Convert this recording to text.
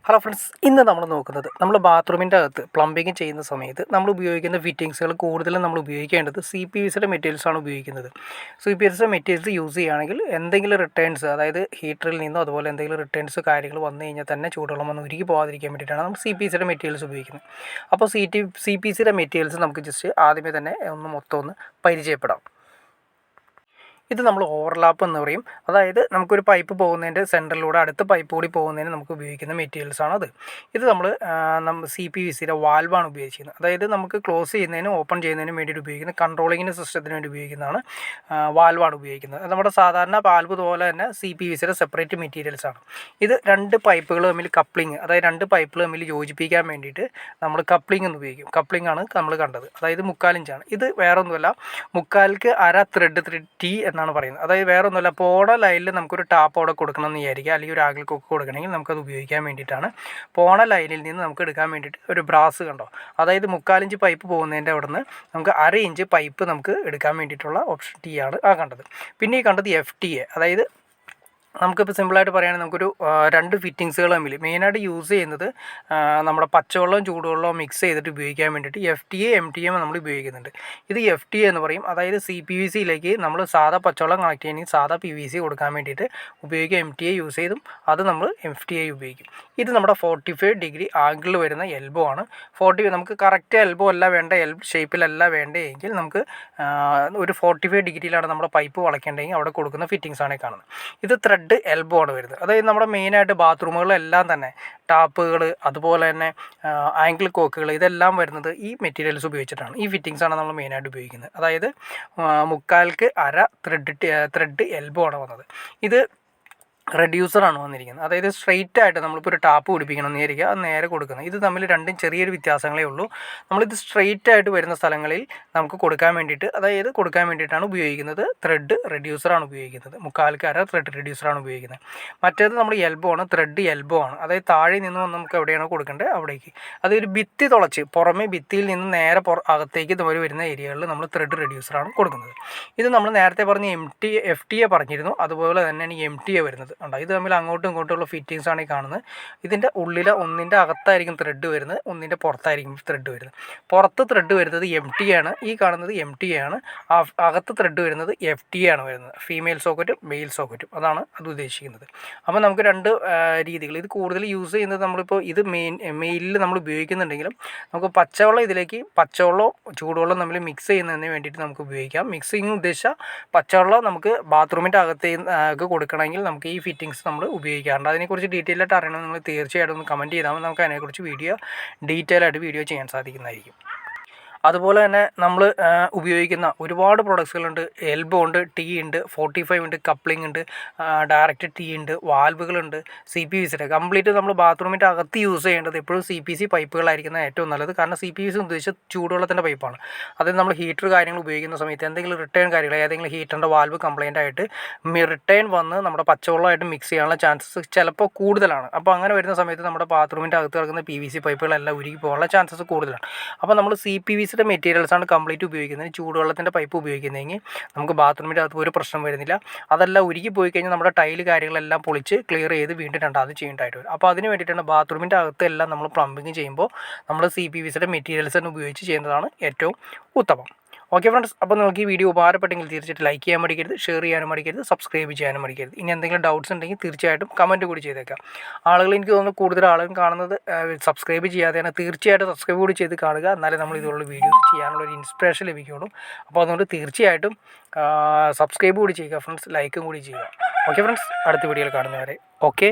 Hello friends, ഇന്ന് നമ്മൾ നോക്കുന്നത് നമ്മൾ ബാത്റൂമിൻ്റെ അകത്ത് പ്ലംബിങ് ചെയ്യുന്ന സമയത്ത് നമ്മൾ ഉപയോഗിക്കുന്ന ഫിറ്റിങ്സുകൾ കൂടുതലും നമ്മൾ ഉപയോഗിക്കേണ്ടത് CPVCയുടെ മെറ്റീരിയൽസാണ് ഉപയോഗിക്കുന്നത്. CPVCയുടെ മെറ്റീരിയൽസ് യൂസ് ചെയ്യുകയാണെങ്കിൽ എന്തെങ്കിലും റിട്ടേൺസ്, അതായത് ഹീറ്ററിൽ നിന്നോ അതുപോലെ എന്തെങ്കിലും റിട്ടേൺസ് കാര്യങ്ങൾ വന്നു കഴിഞ്ഞാൽ തന്നെ ചൂടുവെള്ളം വന്ന് ഉരുകി പോകാതിരിക്കാൻ വേണ്ടിയിട്ടാണ് നമ്മൾ CPVCയുടെ മെറ്റീരിയൽസ് ഉപയോഗിക്കുന്നത്. അപ്പോൾ CPVCയുടെ മെറ്റീരിയൽസ് നമുക്ക് ജസ്റ്റ് ആദ്യമേ തന്നെ മൊത്തം പരിചയപ്പെടാം. ഇത് നമ്മൾ ഓവർലാപ്പ് എന്ന് പറയും. അതായത് നമുക്കൊരു പൈപ്പ് പോകുന്നതിൻ്റെ സെൻറ്ററിലൂടെ അടുത്ത പൈപ്പ് കൂടി പോകുന്നതിന് നമുക്ക് ഉപയോഗിക്കുന്ന മെറ്റീരിയൽസാണത്. ഇത് നമ്മൾ CPVCയുടെ വാൽവാണ് ഉപയോഗിക്കുന്നത്. അതായത് നമുക്ക് ക്ലോസ് ചെയ്യുന്നതിനും ഓപ്പൺ ചെയ്യുന്നതിനും വേണ്ടിയിട്ട് ഉപയോഗിക്കുന്ന കൺട്രോളിങ്ങിന് സിസ്റ്റത്തിന് വേണ്ടി ഉപയോഗിക്കുന്നതാണ് വാൽവാണ് ഉപയോഗിക്കുന്നത്. നമ്മുടെ സാധാരണ വാൽവ് പോലെ തന്നെ CPVCയുടെ സെപ്പറേറ്റ് മെറ്റീരിയൽസാണ്. ഇത് രണ്ട് പൈപ്പുകൾ തമ്മിൽ കപ്ലിങ്, അതായത് രണ്ട് പൈപ്പുകൾ തമ്മിൽ യോജിപ്പിക്കാൻ വേണ്ടിയിട്ട് നമ്മൾ കപ്ലിംഗ് എന്ന് ഉപയോഗിക്കും. കപ്ലിംഗ് ആണ് നമ്മൾ കണ്ടത്, അതായത് 3/4 ഇഞ്ചാണ്. ഇത് വേറൊന്നുമല്ല, 3/4ക്ക് അര ത്രെഡ് T എന്നാണ് പറയുന്നത്. അതായത് വേറെ ഒന്നുമല്ല, പോണ ലൈനിൽ നമുക്കൊരു ടാപ്പ് അവിടെ കൊടുക്കണം എന്ന് വിചാരിക്കുക, അല്ലെങ്കിൽ ഒരു ആഗിൾ കൊക്ക് കൊടുക്കണമെങ്കിൽ നമുക്കത് ഉപയോഗിക്കാൻ വേണ്ടിയിട്ടാണ്. പോണ ലൈനിൽ നിന്ന് നമുക്ക് എടുക്കാൻ വേണ്ടിയിട്ട് ഒരു ബ്രാസ് കണ്ടോ, അതായത് 3/4 ഇഞ്ച് പൈപ്പ് പോകുന്നതിൻ്റെ അവിടെ നിന്ന് നമുക്ക് 1/2 ഇഞ്ച് പൈപ്പ് നമുക്ക് എടുക്കാൻ വേണ്ടിയിട്ടുള്ള ഓപ്ഷൻ T ആണ് ആ കണ്ടത്. പിന്നെ ഈ കണ്ടത് FTA, അതായത് നമുക്കിപ്പോൾ സിമ്പിളായിട്ട് പറയുകയാണെങ്കിൽ നമുക്കൊരു രണ്ട് ഫിറ്റിങ്സുകൾ തമ്മിൽ മെയിനായിട്ട് യൂസ് ചെയ്യുന്നത് നമ്മുടെ പച്ചവെള്ളവും ചൂടുവെള്ളവും മിക്സ് ചെയ്തിട്ട് ഉപയോഗിക്കാൻ വേണ്ടിയിട്ട് FTA MTA നമ്മൾ ഉപയോഗിക്കുന്നുണ്ട്. ഇത് FTA എന്ന് പറയും. അതായത് CPVCയിലേക്ക് നമ്മൾ സാധാ പച്ചവെള്ളം കണക്ട് ചെയ്യണമെങ്കിൽ സാധാ PVC കൊടുക്കാൻ വേണ്ടിയിട്ട് ഉപയോഗിക്കുക MTA യൂസ് ചെയ്തും അത് നമ്മൾ FTA ഉപയോഗിക്കും. ഇത് നമ്മുടെ 45 ഡിഗ്രി ആംഗിളിൽ വരുന്ന എൽബോ ആണ്. നമുക്ക് കറക്റ്റ് എൽബോ അല്ല വേണ്ട, ഷേപ്പിലല്ല വേണ്ടതെങ്കിൽ നമുക്ക് ഒരു 45 ഡിഗ്രിയിലാണ് നമ്മുടെ പൈപ്പ് വളയ്ക്കേണ്ടതെങ്കിൽ അവിടെ കൊടുക്കുന്ന ഫിറ്റിങ്സ് ആണ് കാണുന്നത്. ഇത് ത്രെഡ് എൽബോ ആണ് വരുന്നത്. അതായത് നമ്മുടെ മെയിനായിട്ട് ബാത്റൂമുകളെല്ലാം തന്നെ ടാപ്പുകൾ അതുപോലെ തന്നെ ആംഗിൾ കോക്കുകൾ ഇതെല്ലാം വരുന്നത് ഈ മെറ്റീരിയൽസ് ഉപയോഗിച്ചിട്ടാണ്. ഈ ഫിറ്റിങ്സാണ് നമ്മൾ മെയിനായിട്ട് ഉപയോഗിക്കുന്നത്. അതായത് 3/4ക്ക് അര ത്രെഡ് എൽബോ ആണ് വന്നത്. ഇത് റെഡ്യൂസറാണ് വന്നിരിക്കുന്നത്. അതായത് സ്ട്രെയിറ്റ് ആയിട്ട് നമ്മളിപ്പോൾ ഒരു ടാപ്പ് പിടിപ്പിക്കണം എന്ന് വിചാരിക്കുക, അത് നേരെ കൊടുക്കുന്നത്. ഇത് തമ്മിൽ രണ്ടും ചെറിയൊരു വ്യത്യാസങ്ങളേ ഉള്ളൂ. നമ്മളിത് സ്ട്രെയിറ്റ് ആയിട്ട് വരുന്ന സ്ഥലങ്ങളിൽ നമുക്ക് കൊടുക്കാൻ വേണ്ടിയിട്ടാണ് ഉപയോഗിക്കുന്നത്. ത്രെഡ് റെഡ്യൂസറാണ് ഉപയോഗിക്കുന്നത്. 3/4ക്ക് അര ത്രെഡ് റെഡ്യൂസറാണ് ഉപയോഗിക്കുന്നത്. മറ്റേത് നമ്മൾ എൽബോ ആണ്, ത്രെഡ് എൽബോ ആണ്. അതായത് താഴെ നിന്ന് വന്ന് നമുക്ക് എവിടെയാണോ കൊടുക്കേണ്ടത് അവിടേക്ക്, അതൊരു ഭിത്തി തുളച്ച് പുറമേ ഭിത്തിയിൽ നിന്ന് നേരെ അകത്തേക്ക് ഇതുപോലെ വരുന്ന ഏരിയകളിൽ നമ്മൾ ത്രെഡ് റെഡ്യൂസറാണ് കൊടുക്കുന്നത്. ഇത് നമ്മൾ നേരത്തെ പറഞ്ഞ FTA പറഞ്ഞിരുന്നു, അതുപോലെ തന്നെയാണ് MTA വരുന്നത്. ഇത് തമ്മിൽ അങ്ങോട്ടും ഇങ്ങോട്ടുമുള്ള ഫിറ്റിങ്സ് ആണ് ഈ കാണുന്നത്. ഇതിൻ്റെ ഉള്ളിൽ ഒന്നിൻ്റെ അകത്തായിരിക്കും ത്രെഡ് വരുന്നത്, ഒന്നിൻ്റെ പുറത്തായിരിക്കും ത്രെഡ് വരുന്നത്. പുറത്ത് ത്രെഡ് വരുന്നത് MTA ആണ്, ഈ കാണുന്നത് MTA ആണ്. അകത്ത് ത്രെഡ് വരുന്നത് FTA ആണ് വരുന്നത്. ഫീമെയിൽ സോക്കറ്റും മെയിൽ സോക്കറ്റും, അതാണ് അത് ഉദ്ദേശിക്കുന്നത്. അപ്പോൾ നമുക്ക് രണ്ട് രീതികൾ, ഇത് കൂടുതൽ യൂസ് ചെയ്യുന്നത് നമ്മളിപ്പോൾ ഇത് മെയിലിൽ നമ്മൾ ഉപയോഗിക്കുന്നുണ്ടെങ്കിലും നമുക്ക് പച്ചവെള്ളവും ചൂടുവെള്ളം തമ്മിൽ മിക്സ് ചെയ്യുന്നതിന് വേണ്ടിയിട്ട് നമുക്ക് ഉപയോഗിക്കാം. മിക്സിങ് ഉദ്ദേശിച്ച പച്ചവെള്ളം നമുക്ക് ബാത്റൂമിൻ്റെ അകത്തേക്ക് കൊടുക്കണമെങ്കിൽ നമുക്ക് ഈ ഫിറ്റിങ്സ് നമ്മൾ ഉപയോഗിക്കാറുണ്ട്. അതിനെക്കുറിച്ച് ഡീറ്റെയിൽ ആയിട്ട് അറിയണമെങ്കിൽ നിങ്ങൾ തീർച്ചയായിട്ടും ഒന്ന് കമൻറ്റ് ചെയ്താൽ നമുക്ക് അതിനെക്കുറിച്ച് ഡീറ്റെയിൽ ആയിട്ട് വീഡിയോ ചെയ്യാൻ സാധിക്കുന്നതായിരിക്കും. അതുപോലെ തന്നെ നമ്മൾ ഉപയോഗിക്കുന്ന ഒരുപാട് പ്രൊഡക്ട്സുകളുണ്ട്. എൽബോ ഉണ്ട്, T ഉണ്ട്, 45 ഉണ്ട്, കപ്ലിംഗ് ഉണ്ട്, ഡയറക്റ്റ് T ഉണ്ട്, വാൽവുകളുണ്ട്. CPVCയുടെ കംപ്ലീറ്റ് നമ്മൾ ബാത്റൂമിൻ്റെ അകത്ത് യൂസ് ചെയ്യേണ്ടത് എപ്പോഴും CPVC പൈപ്പുകളായിരിക്കുന്നത് ഏറ്റവും നല്ലത്. കാരണം CPVC ഉദ്ദേശിച്ച ചൂടുവെള്ളത്തിൻ്റെ പൈപ്പാണ്. അതായത് നമ്മൾ ഹീറ്റർ കാര്യങ്ങൾ ഉപയോഗിക്കുന്ന സമയത്ത് എന്തെങ്കിലും റിട്ടേൺ കാര്യങ്ങൾ, ഏതെങ്കിലും ഹീറ്ററിൻ്റെ വാൽവ് കംപ്ലൈൻ്റ് ആയിട്ട് റിട്ടേൺ വന്ന് നമ്മുടെ പച്ചവെള്ളമായിട്ട് മിക്സ് ചെയ്യാനുള്ള ചാൻസസ് ചിലപ്പോൾ കൂടുതലാണ്. അപ്പോൾ അങ്ങനെ വരുന്ന സമയത്ത് നമ്മുടെ ബാത്റൂമിൻ്റെ അകത്ത് കിടക്കുന്ന PVC പൈപ്പുകളെല്ലാം ഉരുകി പോകാനുള്ള ചാൻസസ് കൂടുതലാണ്. അപ്പോൾ നമ്മൾ CPVC മെറ്റീരിയൽസാണ് കംപ്ലീറ്റ് ഉപയോഗിക്കുന്നത്. ചൂടുവെള്ളത്തിൻ്റെ പൈപ്പ് ഉപയോഗിക്കുന്നതെങ്കിൽ നമുക്ക് ബാത്റൂമിൻ്റെ അകത്ത് ഒരു പ്രശ്നം വരുന്നില്ല. അതെല്ലാം ഉരുകി പോയി കഴിഞ്ഞാൽ നമ്മുടെ ടൈല് കാര്യങ്ങളെല്ലാം പൊളിച്ച് ക്ലിയർ ചെയ്ത് വീണ്ടും രണ്ടാമത് ചെയ്യേണ്ടതായിട്ട് വരും. അപ്പോൾ അതിന് വേണ്ടിയിട്ടാണ് ബാത്റൂമിൻ്റെ അകത്തെല്ലാം നമ്മൾ പ്ലംബിങ് ചെയ്യുമ്പോൾ നമ്മൾ CPVCയുടെ മെറ്റീരിയൽസ് തന്നെ ഉപയോഗിച്ച് ചെയ്യുന്നതാണ് ഏറ്റവും ഉത്തമം. ഓക്കെ ഫ്രണ്ട്സ്, അപ്പോൾ നിങ്ങൾക്ക് ഈ വീഡിയോ ഉപകാരപ്പെട്ടെങ്കിൽ തീർച്ചയായിട്ടും ലൈക്ക് ചെയ്യാൻ മടിക്കരുത്, ഷെയർ ചെയ്യാനും മടിക്കരുത്, സബ്സ്ക്രൈബ് ചെയ്യാനും മടിക്കരുത്. ഇനി എന്തെങ്കിലും ഡൗട്ട്സ് ഉണ്ടെങ്കിൽ തീർച്ചയായിട്ടും കമൻറ്റ് കൂടി ചെയ്തേക്കാം. എനിക്ക് തോന്നുന്നു കൂടുതൽ ആളുകൾ കാണുന്നത് സബ്സ്ക്രൈബ് ചെയ്യാതെയാണ്. തീർച്ചയായിട്ടും സബ്സ്ക്രൈബ് കൂടി ചെയ്ത് കാണുക, എന്നാലേ നമ്മൾ ഇതുള്ള വീഡിയോസ് ചെയ്യാനുള്ളൊരു ഇൻസ്പിറേഷൻ ലഭിക്കുകയുള്ളൂ. അപ്പോൾ അതുകൊണ്ട് തീർച്ചയായിട്ടും സബ്സ്ക്രൈബ് കൂടി ചെയ്യുക ഫ്രണ്ട്സ്, ലൈക്കും കൂടി ചെയ്യുക. ഓക്കെ ഫ്രണ്ട്സ്, അടുത്ത വീഡിയോയിൽ കാണുന്നവരെ ഓക്കെ.